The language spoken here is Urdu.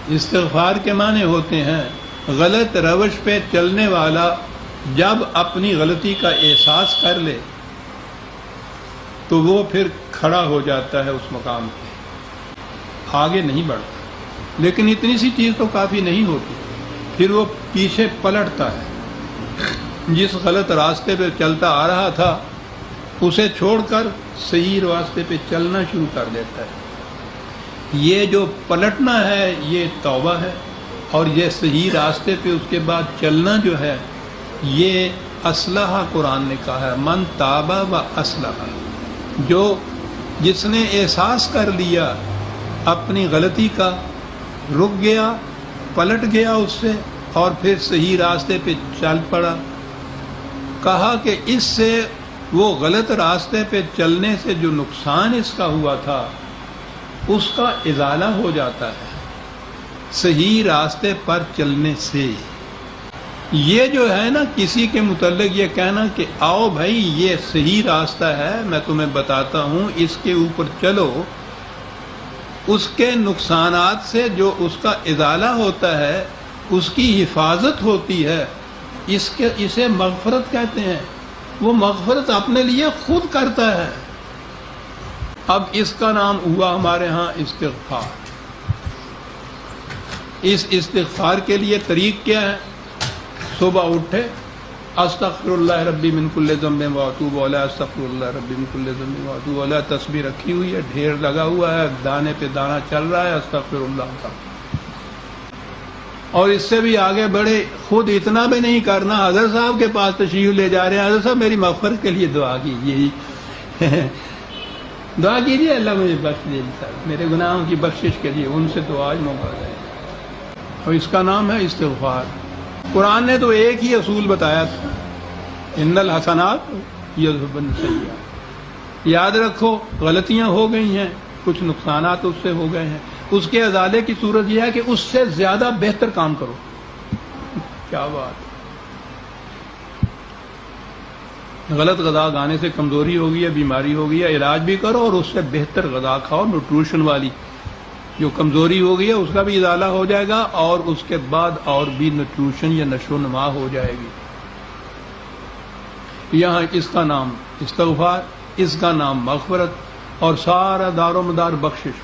استغفار کے معنی ہوتے ہیں غلط روش پہ چلنے والا جب اپنی غلطی کا احساس کر لے تو وہ پھر کھڑا ہو جاتا ہے اس مقام پہ، آگے نہیں بڑھتا۔ لیکن اتنی سی چیز تو کافی نہیں ہوتی، پھر وہ پیچھے پلٹتا ہے۔ جس غلط راستے پہ چلتا آ رہا تھا اسے چھوڑ کر صحیح راستے پہ چلنا شروع کر دیتا ہے۔ یہ جو پلٹنا ہے یہ توبہ ہے، اور یہ صحیح راستے پہ اس کے بعد چلنا جو ہے یہ اصلاح قرآن نے کہا ہے، من تابہ و اصلح، جس نے احساس کر لیا اپنی غلطی کا، رک گیا، پلٹ گیا اس سے اور پھر صحیح راستے پہ چل پڑا۔ کہا کہ اس سے وہ غلط راستے پہ چلنے سے جو نقصان اس کا ہوا تھا اس کا ازالہ ہو جاتا ہے صحیح راستے پر چلنے سے۔ یہ جو ہے نا کسی کے متعلق یہ کہنا کہ آؤ بھائی یہ صحیح راستہ ہے، میں تمہیں بتاتا ہوں اس کے اوپر چلو، اس کے نقصانات سے جو اس کا ازالہ ہوتا ہے، اس کی حفاظت ہوتی ہے، اسے مغفرت کہتے ہیں۔ وہ مغفرت اپنے لیے خود کرتا ہے۔ اب اس کا نام ہوا ہمارے ہاں استغفار۔ اس استغفار کے لیے طریق کیا ہے؟ صبح اٹھے استغفر اللہ ربی من کل ذنب واتوب الیہ، استغفر اللہ ربی من کل ذنب واتوب الیہ، تسبیح رکھی ہوئی ہے، ڈھیر لگا ہوا ہے، دانے پہ دانہ چل رہا ہے، استغفر اللہ کا۔ اور اس سے بھی آگے بڑھے، خود اتنا بھی نہیں کرنا، حضرت صاحب کے پاس تشریف لے جا رہے ہیں، حضرت صاحب میری مغفرت کے لیے دعا کیجیے، دعا کیجیے اللہ مجھے بخش دے، میرے گناہوں کی بخشش کے لیے، ان سے تو آج موقع ہے۔ اور اس کا نام ہے استغفار۔ قرآن نے تو ایک ہی اصول بتایا تھا، ان الحسنات یذھبن السیئات۔ یاد رکھو غلطیاں ہو گئی ہیں، کچھ نقصانات اس سے ہو گئے ہیں، اس کے ازالے کی صورت یہ ہے کہ اس سے زیادہ بہتر کام کرو۔ کیا بات! غلط غذا کھانے سے کمزوری ہو گئی ہے، بیماری ہو گئی ہے، علاج بھی کرو اور اس سے بہتر غذا کھاؤ، نیوٹریشن والی۔ جو کمزوری ہو گئی ہے اس کا بھی ازالہ ہو جائے گا، اور اس کے بعد اور بھی نیوٹریشن یا نشو و نما ہو جائے گی۔ یہاں اس کا نام استغفار، اس کا نام مغفرت، اور سارا دار و مدار بخشش۔